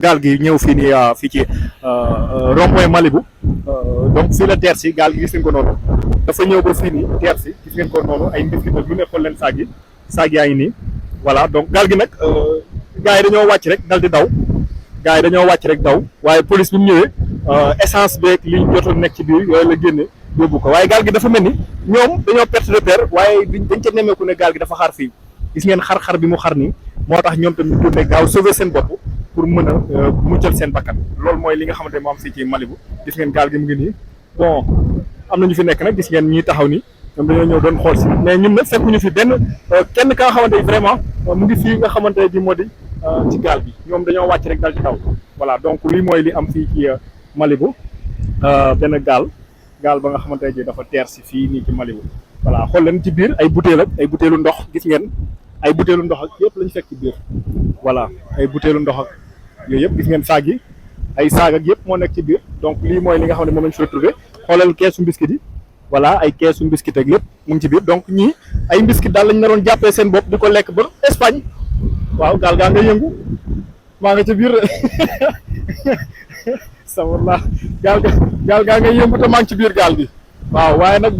gaal gi ñëw fii nii fii ci rond-point Malibu donc fii la teer si gaal gi gis ngeen ko noonu dafa ñëw ba fii nii teer si gis ngeen ko noonu ay mbir lu ne xool leen saag yaa ngi nii voilà donc gaal gi nag gars yi dañoo wàcc rek dal di daw gars yi dañoo wàcc rek daw waaye police bi mu ñëwee essence beeg li ñu jotoon nekk ci biir yooyu la génne yóbbu ko waaye gaal gi dafa mel ni ñoom dañoo perte repère waaye dañ ca nemmeeku ne gaal gi dafa xaar fii gis ngeen xar-xar bi mu xar nii moo tax ñoom tamit ñu ne gaaw sauver seen bopp pour mën a muccal seen bakkan loolu mooy li nga xamante ne moo am fii ci Malibu gis ngeen gaal gi mu ngi nii bon am na ñu fi nekk nag gis ngeen ñi taxaw nii ñoom dañoo ñëw doon xool si mais ñun nag fekk ñu fi benn kenn ka nga xamante ni vraiment mu ngi fii nga xamante ne bii moo di ci gaal bi ñoom dañoo wàcc rek dal ci kaw voilà donc lii mooy li am fii ci Malibu benn gaal ba nga xamante ne bii dafa teer si fii nii ci Malibu voilà xool leen ci biir ay butéel ak ay butéelu ndox gis ngeen ay butéelu ndox ak yëpp lañu fekk ci biir voilà ay butéelu ndox ak yooyu yëpp gis ngeen saag yi ay saag ak yëpp moo nekk ci biir donc lii mooy li nga xam ne moom lañ fi retrouvé xoolal keesu mbiskit yi voilà ay keesu mbiskit ak lépp mu ngi ci biir donc ñii ay mbiskit daal lañ naroon jàppee seen bopp di ko lekk ba Espagne waaw gaal gaa nga yëngu maa nga ca biir sawalla gaal gaa nga yëngu te maa ngi ci biir gaal gi waaw waaye nag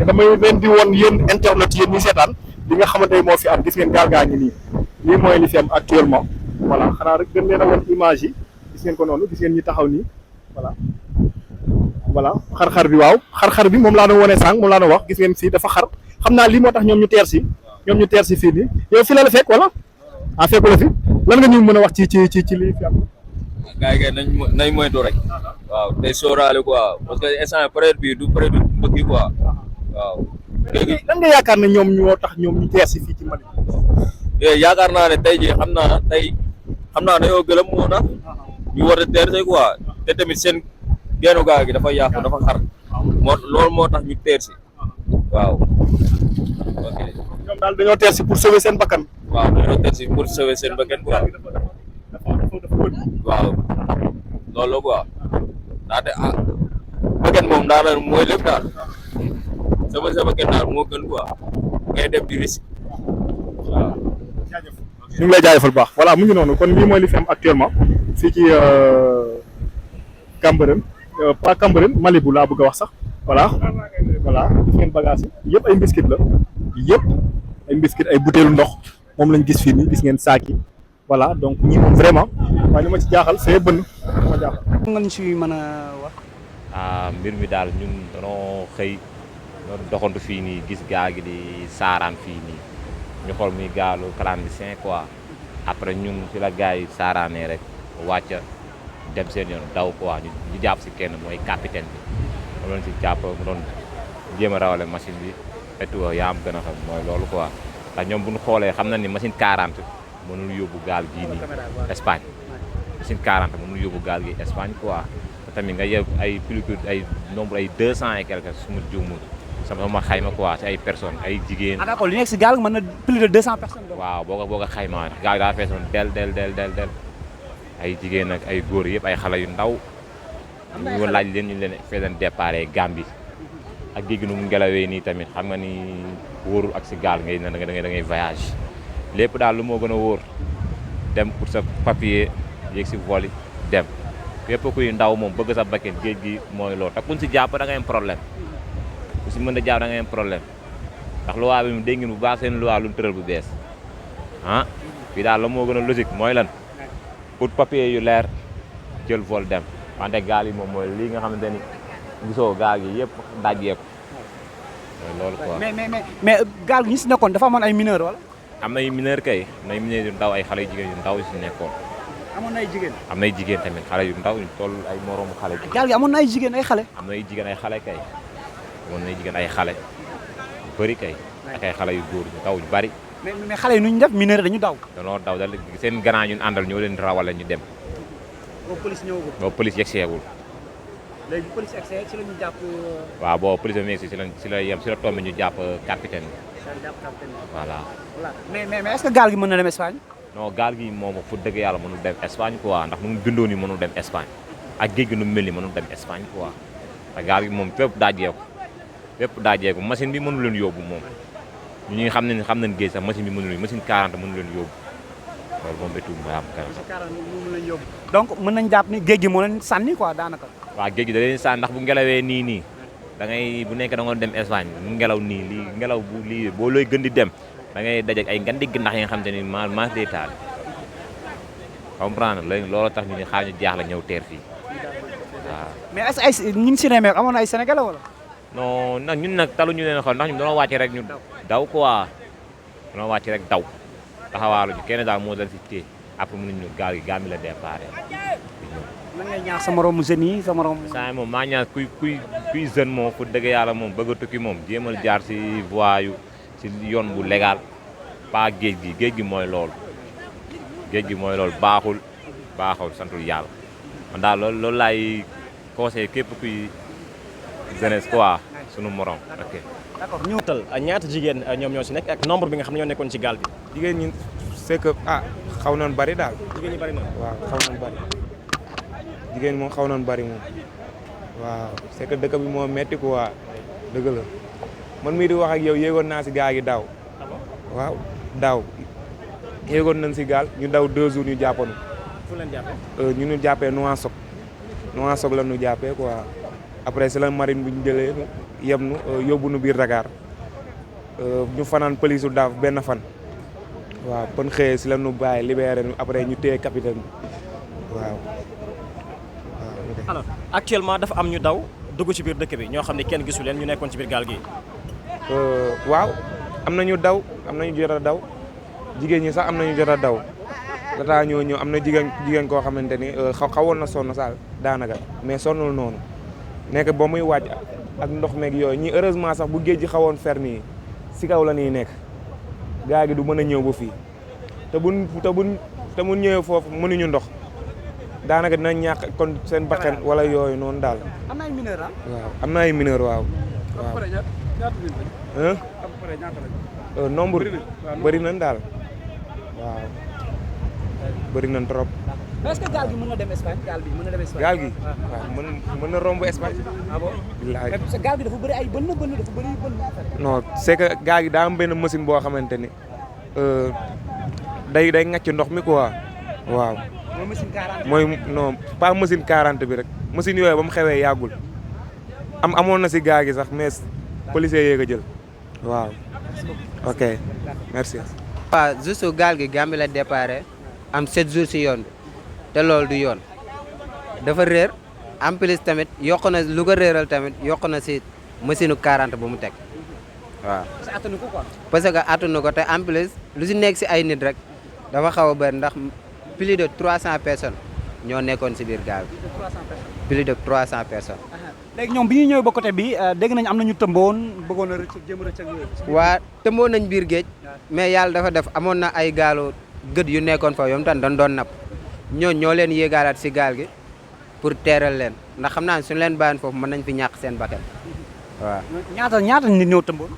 damay leen di woon yéen internet yéen ñi seetaan li nga xamante ne moo fi am gis ngeen gaal gaa ngi nii lii mooy li fi am actuellement voilà xanaa rek gën leen a woon image yi gis ngeen ko noonu gis ngeen ñi taxaw nii voilà xar-xar bi waaw xar-xar bi moom laa doon wane sànq moom laa doon wax gis ngeen fii dafa xar xam naa lii moo tax ñoom ñu teer si fii nii yow fi la fekk wala fekku la fi lan nga ñu mën a wax ci lii fi am. gars yi nañ moytu rek waaw day sóoraale quoi parce que instant période bi du période mbëkk quoi waaw. léegi lan nga yaakaar ne ñoom ñoo tax ñoom ñu teer si fii ci Mali. yaakaar naa ne tey jii xam naa dañoo gëlëm moo tax ñu war a teer si quoi te tamit seen geenu gaal gi dafa yàqu dafa xar loolu moo tax ñu teer si waaw. ok ñoom daal dañoo teer si pour sauver seen bakkan. waaw dañoo teer si pour sauver seen bakkan quoi. waaw loolu la quoi ndaxte bakkan moom daanaka mooy lépp daal sa bakkan daal moo gën quoi ngay def di risque waaw. ñu ngi lay jaajëfal bu baax voilà mu ngi noonu kon lii mooy li fi am actuellement fii ci Cambérène pas Cambérène Malibu laa bëgg a wax sax voilà gis ngeen bagage yi yëpp ay mbiskit la yëpp ay mbiskit ay butéelu ndox moom lañ gis fii nii gis ngeen saak yi voilà donc ñii moom vraiment waaye li ma ci jaaxal c'est bënn ma jaaxal. nga ñu si mën a wax. mbir mi daal ñun danoo xëy doxantu fii nii gis gaal gi di saaraan fii nii ñu xool muy gaalu clandestin quoi après ñun ci la gars yi saaraanee rek wàcca dem seen yoon daw quoi ñu jàpp si kenn mooy capitaine bi mu doon si jàpp mu doon jéem a rawale machine bi et tout yaa am gën a xam mooy loolu quoi ndax ñoom bu ñu xoolee xam na ni machine 40 mënul yóbbu gaal gii nii Espagne machine 40 mënul yóbbu gaal gi Espagne quoi te tamit nga yeb ay plus que ay nombre ay 200 et quelque su ma juumul sama xayma quoi si ay personnes ay jigéen. d'accord li nekk si gaal mën na plus de 200 personnes. waaw boo ko xaymaa gaal daa feesoon del ay jigéen ak ay góor yëpp ay xale yu ndaw ñu laaj leen ñu leen feesoon départ Gambie ak géej gi nu mu ngelawee nii tamit xam nga ni wóorul ak si gaal ngay ne da ngay voyage lépp daal lu moo gën a wóor dem pour sa papier yéeg si vol yi dem képp kuy ndaw moom bëgg sa bakkan géej gi mooy loolu te kuñ si jàpp da ngay am problème. ku si mën a jaaw da ngay am problème ndax loi bi mu dégg ngeen bu baax seen loi lu mu tëral bu bees fii daal la moo gën a logique mooy lan pour papier yu leer jël vol dem wante gaal yi moom mooy lii nga xamante ni gisoo gaal gi yëpp dajjeeku mooy loolu quoi. mais gaal gi ñi si nekkoon dafa amoon ay mineur wala. am nay mineur kay am nay mineur yu ndaw ay xale yu jigéen yu ndaw yu si nekkoon. amoon na ay jigéen. am nay jigéen tamit xale yu ndaw ñu toll ay moroomu xale. gaal gi amoon na ay jigéen ay xale. am na ay jigéen ay xale kay. moom nañ jigéen ay xale yu bëri kay ak ay xale yu góor ñu daw ñu bëri mais xale yi nu ñu def mineur dañu daw danoo daw dal seen grand ñun àndal ñoo leen rawale ñu dem boobu police ñëwagul boobu police yegg seegul léegi police egg see ci la ñu jàpp waaw boobu police bi si la yem si la tombé ñu jàpp capitaine bi voilà mais est-ce que gaal gi mën na dem Espagne non gaal gi moom fu dëgg yàlla mënul dem Espagne quoi ndax nu mu bindoo ni mënul dem Espagne ak géej gi nu mu mel ni mënul dem Espagne quoi te gaal gi moom fépp daajeeku machine bi mënu leen yóbbu moom ñu xam nañ géej sax machine bi mënu leen machine 40 mënu leen yóbbu loolu moom étude mooy am kanam. donc mën nañ jàpp ni géej gi moo leen sànni quoi daanaka. waaw géej gi da leen sànni ndax bu ngelawee nii da ngay bu nekk da nga dem Espagne ngelaw nii lii ngelaw bu lii boo looy gën di dem da ngay daje ay ngandi ginnax yi nga xam te ni maas day taal comprendre léegi loolu tax ñu ni xaar ñu jaaxle ñëw teer fii waaw. mais est-ce que ay ñu ngi si nemmeeku amoon na ay sénégalais wala. non nag ñun nag talu ñu leen xool ndax ñun dañoo wàcc rek ñu daw quoi dañoo wàcc rek daw taxawaalu ñu kenn daal moo dal si téye après mënuñ ñu gaal mi la déparé. lan ngay ñaax sa moromu jeunes yi sa morom. saa moom maa ñaan kuy jeune moom fu dëgg yàlla moom bëgg a tukki moom jéemal jaar si voie yu si yoon bu légal pas géej gi mooy loolu géej gi mooy loolu baaxul santul yàlla man daal loolu laay conseillé képp kuy jeunesse quoi sunu morom ok. d'accord ñu tal ñaata jigéen ñoom ñoo si nekk ak nombre bi nga xam ne ñoo nekkoon ci gaal bi. jigéen ñi c'est que xaw nañ bari daal. jigéen ñi bari na. waaw xaw nañ bari jigéen moom xaw nañ bari moom waaw c'est que dëkk bi moo metti quoi dëgg la man mii di wax ak yow yéegoon naa si gaal gi daaw. waaw daaw yéegoon nañ si gaal ñu daw 2 jours ñu jàppoon. fu leen jàppee. ñu jàppee Nouakchott la ñu jàppee quoi après si la marine bi ñu jëlee yem nu yóbbu nu biir Dakar ñu fanaan police daaf benn fan. waaw kon xëyee si la ñu bàyyi libéré nu après ñu téye capitaine bi waaw. alors actuellement dafa am ñu daw dugg ci biir dëkk bi ñoo xam ne kenn gisu leen ñu nekkoon ci biir gaal gi. waaw am na ñu daw am na ñu jot a daw jigéen ñi sax am na ñu jot a daw lataa ñoo ñëw am na jigéen koo xamante ni xawoon na sonn saal daanaka mais sonnul noonu nekk ba muy wàcc ak ndox meeg yooyu ñi heureusement sax bu géej gi xawoon fer nii si kaw la ñuy nekk gaal gi du mën a ñëw ba fii te buñ ñëwee foofu mënuñu ndox daanaka dinañ ñàkk kon seen bakkan wala yooyu noonu daal. am na ay mineur waaw am na ay mineur waaw. nombre bëri nañ daal waaw bëri nañ trop. est-ce que gaal gi mën na dem Espagne gaal bi mën na dem Espagne. gaal gi waaw mën na romb Espagne. ah bon bilaay mais gaal gi dafa bëri ay bënn dafa bëri bënn. non c'est que gaal gi daa am benn machine boo xamante ni day ŋàcc ndox mi quoi waaw. mooy machine 40. mooy non pas machine 40 bi rek machine yooyu ba mu xewee yàggul amoon na si gaal gi sax mais policier yee ko jël waaw. ok merci. waaw juste gaal gi Gambie la déparé am 7 jours si yoon bi te loolu du yoon dafa réer en plus tamit yokk na lu ko réeral tamit yokk na si machine 40 bu mu teg waaw. parce que attanu ko te en plus lu si nekk si ay nit rek dafa xaw a bëri ndax plus de 300 personnes ñoo nekkoon si biir gaal bi. plus de 300 personnes. léegi ñoom bi ñuy ñëw ba côté bi dégg nañ am na ñu tëmboon bëggoon a rëcc jëm rëcc ak yooyu. waa tëmboon nañ biir géej mais yàlla dafa def amoon na ay gaalu gët yu nekkoon fa yom tan dañ doon napp ñoo leen yéegaalaat si gaal gi pour teeral leen ndax xam naa ne suñu leen bàyyoon foofu mën nañ fi ñàkk seen bakkan waaw. ñaata nit ñëw tëmboon.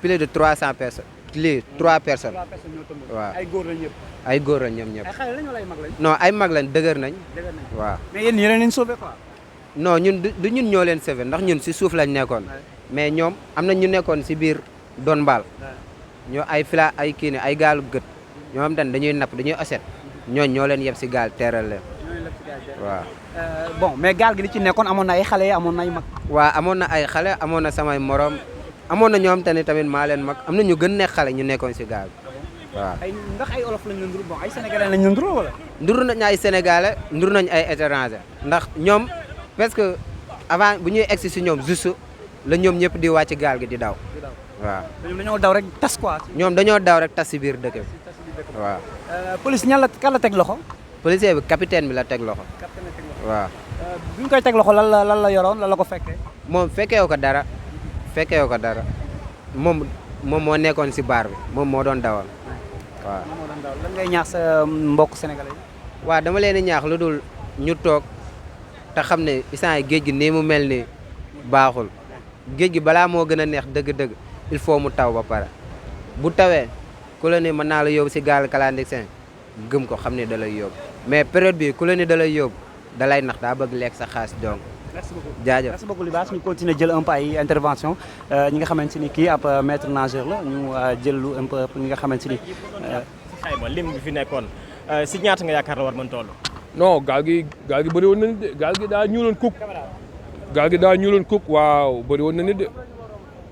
plus de 300 personnes. lii 3 personnes. 3 personnes ñoo tëmboon. waaw ay góor lañ ñëpp. ay góor lañ ñoom ñëpp. ay xale lañ wala ay mag lañ. non ay mag lañ dëgër nañ. waaw. mais yéen yéen leen sauvé quoi. non ñun du ñun ñoo leen sauvé ndax ñun si suuf lañ nekkoon mais ñoom am na ñu nekkoon si biir doon mbaal ñoo ay fila ay kii ne ay gaalu gët ñoo xam tan dañuy napp dañuy aset ñoo leen yeb si gaal teeral leen waaw. bon mais gaal gi li ci nekkoon amoon na ay xale amoon na ay mag. waaw amoon na ay xale amoon na samay morom amoon na ñoom tamit maa leen mag am na ñu gën nekk xale ñu nekkoon si gaal waaw. ndax ay olof lañ leen ndur bon ay sénégalais lañ leen ndur wala. ndur nañ ay sénégalais ndur nañ ay étranger ndax ñoom parce que avant bu ñuy egsi si ñoom juste la ñoom ñëpp di wàcc gaal gi di daw. waaw ñoom dañoo daw rek tas quoi. ñoom dañoo daw rek tas si biir dëkk bi waaw. police kan la teg loxo. policier bi capitaine bi la teg loxo. waaw. bi ñu koy teg loxo lan la yoroon lan la ko fekkee. moom fekkeewu ko dara moom moo nekkoon si baar bi moom moo doon dawal waaw. lan ngay ñaax sa mbokk sénégalais yi. waaw dama leen di ñaax lu dul ñu toog te xam ne instant yi géej gi nii mu mel ni baaxul géej gi balaa moo gën a neex dëgg-dëgg il faut mu taw ba pare bu tawee ku la ni mën naa la yóbbu si gaal clandestin gëm ko xam ne da lay yóbbu mais période bi ku la ni da lay yóbbu da lay nax daa bëgg lekk sa xaalis donc. merci beaucoup jaajëf merci beaucoup Libaas ñu continuer jël un peu ay intervention ñi nga xamante ni kii ab maître nageur la ñu jël lu un peu ñi nga xamante ni xayma lim bi fi nekkoon si ñaata nga yaakaar la war mën toll. non gaal gi bëri woon na nit de gaal gi daa ñuuloon kuk waaw bëri woon na nit de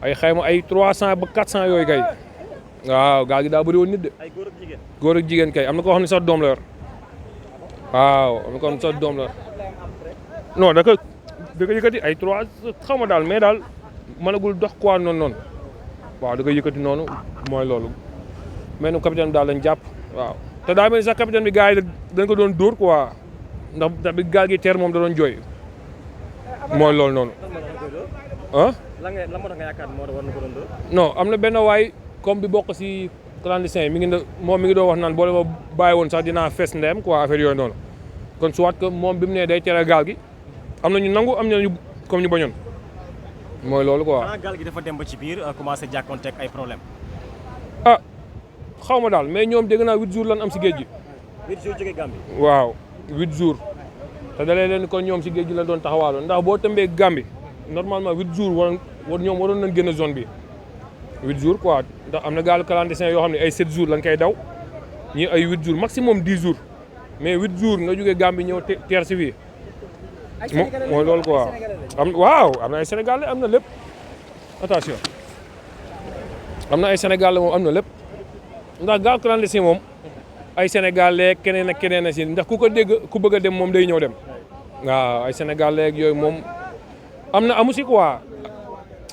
ay xayma ay 300 ba 400 yooyu kay waaw gaal gi daa bëri woon nit de. ay góor ak jigéen kay am na koo xam ne sax doom la yor waaw am na koo xam ne sax doom la non da ko yëkkati ay 3 xaw ma daal mais daal mënagul dox quoi noonu waaw da ko yëkkati noonu mooy loolu mais nu capitaine bi daal lañ jàpp waaw te daa mel ni sax capitaine bi gars yi dañ ko doon dóor quoi ndax bi gaal gi teer moom da doon jooy mooy loolu noonu ah. lan moo tax nga yaakaar moo war na ko doon dóor. non am na benn waay comme bi bokk si clandestin yi mi ngi doon wax naan boo ma bàyyi woon sax dinaa fees ndeyam quoi affaire yooyu noonu kon soit que moom bi mu ne day tere gaal gi am na ñu nangu am na ñu comme ñu bañoon mooy loolu quoi. xanaa gaal gi dafa dem ba ci biir commencé jàkkoonteeg ay problème ah xaw ma daal mais ñoom dégg naa 8 jours lan am si géej gi. 8 jours jógee Gambie. waaw 8 jours te dalee leen kon ñoom si géej gi la doon taxawaaloo ndax boo tëmbee Gambie normalement 8 jours ñoom waroon nañ génn zone bi 8 jours quoi ndax am na gaalu clandestin yoo xam ne ay 7 jours lañ koy daw ñii ay 8 jours maximum 10 jours mais 8 jours nga jógee Gambie ñëw teer si fii mooy loolu quoi waaw am na ay Sénégalais am na lépp attention am na ay Sénégalais moom am na lépp ndax gaal clandestin moom ay Sénégalais keneen ak keneen a si ndax ku ko dégg ku bëgg a dem moom day ñëw dem waaw ay Sénégalais ak yooyu moom am na amu si quoi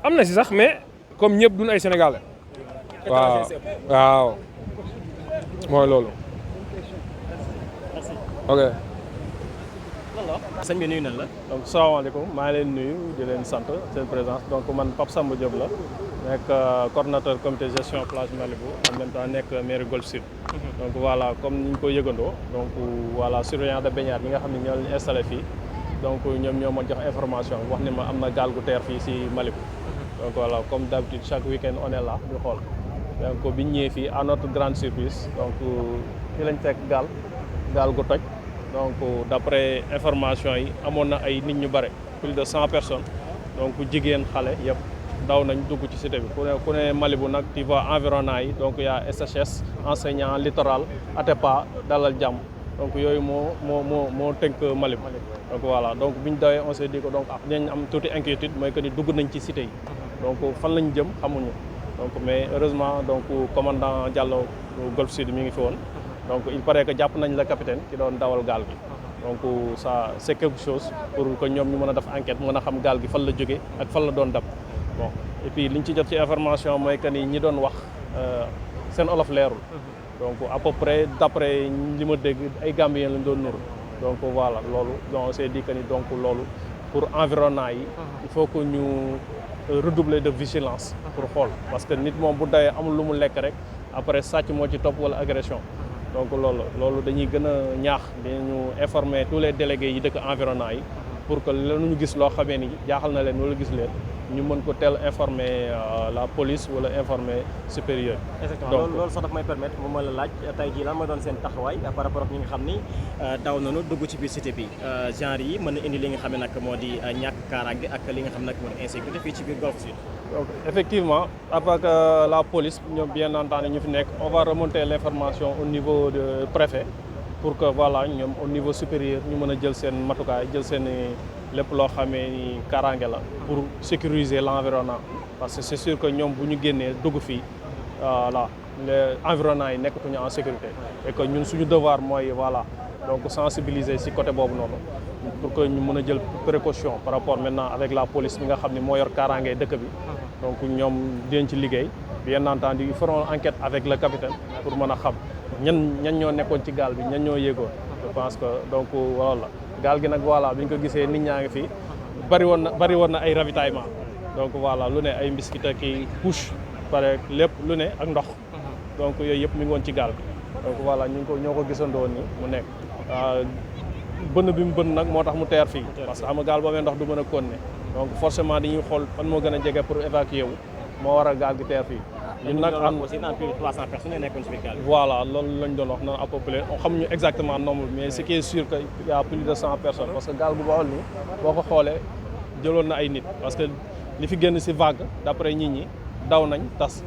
am na si sax mais comme ñëpp duñ ay Sénégalais waaw mooy loolu ok. sëñ bi nuyu na la. donc salaamaaleykum maa ngi leen nuyu di leen sant seen présence donc man Pape Samba Diop la nekk coordonnateur comité gestion plage Malibu en même temps nekk maire Golf Sud. donc voilà comme ni ñu ko yëgandoo donc voilà surveillant de baignade yi nga xam ne ñoo leen installé fii donc ñoom ñoo ma jox information wax ne ma am na gaal gu teer fii si Malibu. donc voilà comme d'habitude chaque week-end on est là di xool donc bi ñu ñëwee fii à notre grande surprise donc fii lañ fekk gaal gu toj. donc d'après information yi amoon na ay nit ñu bare plus de 100 personnes donc jigéen xale yëpp daw nañ dugg ci cité bi ku ne Malibu nag tu vois environnant yi donc y a SHS enseignant littoral Atepa dalal jàmm donc yooyu moo tënk Malibu donc voilà donc bi ñu dawee on s'est dit que donc dinañ am tuuti inquiétude mooy que ni dugg nañ ci cité yi donc fan lañ jëm xamuñu donc mais heureusement donc commandant Diallo Golf Sud mi ngi fi woon donc il paraît que jàpp nañ la capitaine ki doon dawal gaal gi donc ça c'est quelque chose pour que ñoom ñu mën a def enquête mën a xam gaal gi fan la jóge ak fan la doon dab bon et puis liñ ci jot ci information mooy que ni ñi doon wax seen olof leerul donc à peu près d'après li ma dégg ay Gambien lañ doon nuru donc voilà loolu donc on s'est dit que ni donc loolu pour environnant yi il faut que ñu redoubler de vigilance pour xool parce que nit moom bu dawee amul lu mu lekk rek après sàcc moo ci topp wala agression donc loolu dañuy gën a ñaax dañu informer tous les délégués yi dëkk environnant yi pour que lu ñu gis loo xamee ni jaaxal na leen wala gis leen ñu mën ko teel informer la police wala informer supérieur. exactement loolu sax daf may permettre mu ma la laaj tey jii lan mooy doon seen taxawaay par rapport ak ñi nga xam ni daw nañu dugg ci biir cité bi genre yi mën na indi li nga xam ne nag moo di ñàkk kaaraange ak li nga xam ne nag moo di insécurité fii ci biir Golf Sud. donc effectivement avec la police ñoom bien entendu ñu fi nekk on va remonter l'information au niveau de préfet pour que voilà ñoom au niveau supérieur ñu mën a jël seen matukaay jël seen lépp loo xamee ni kaaraange la pour sécuriser l'environnement parce que c'est sûr que ñoom bu ñu génnee dugg fii voilà les environnants yi nekkatuñu en sécurité et que ñun suñu devoir mooy voilà donc sensibiliser ci côté boobu noonu pour que ñu mën a jël précaution par rapport maintenant avec la police bi nga xam ne moo yor kaaraange dëkk bi donc ñoom dinañ ci liggéey bien entendu ils feront enquête avec le capitaine pour mën a xam ñan ñoo nekkoon ci gaal bi ñan ñoo yéegoon je pense que donc voilà gaal gi nag voilà bi ñu ko gisee nit ñaa ngi fi bari woon na ay ravitaillement donc voilà lu ne ay mbiskit ak i couche pare lépp lu ne ak ndox donc yooyu yëpp mi ngi woon ci gaal bi donc voilà ñoo ko gisandoo ni mu nekk bënn bi mu bënn nag moo tax mu teer fii parce que xam nga gaal boobee ndox du mën a continuer donc forcément dañuy xool fan moo gën a jege pour évacuer wu moo waral gaal gi teer fii ñun nag am aussi dans plus de 300 personnes nekkoon ci biir gaal bi. voilà loolu lañ doon wax naan à peu près xamuñu exactement nombre mais ce qui est sûr que y a plus de 100 personnes parce que gaal bu baaxul nii boo ko xoolee jëloon na ay nit parce que li fi génn ci vague d'après nit ñi daw nañ tas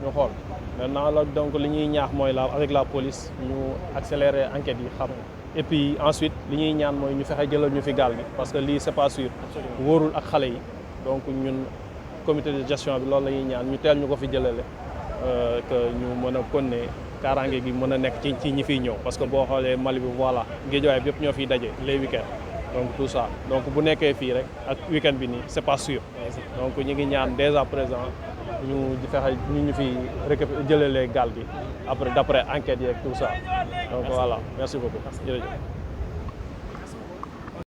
ñu xool maintenant la donc li ñuy ñaax mooy la avec la police ñu accélérer enquête yi xam et puis ensuite li ñuy ñaan mooy ñu fexe jëlal ñu fi gaal gi parce que lii c'est pas sûr wóorul ak xale yi donc ñun comité de gestion bi loolu la ñuy ñaan ñu teel ñu ko fi jëlale que ñu mën a continuer kaaraange gi mën a nekk ci ñi fiy ñëw parce que boo xoolee Mali bi voilà Guédiawaye bi yëpp ñoo fiy daje les week-ends donc tout ça donc bu nekkee fii rek ak week-end bi nii c'est pas sûr donc ñu ngi ñaan dès à présent ñu di fexe ñu fi jëlalee gaal gi après d'après enquête yeeg tout ça donc voilà merci beaucoup jërëjëf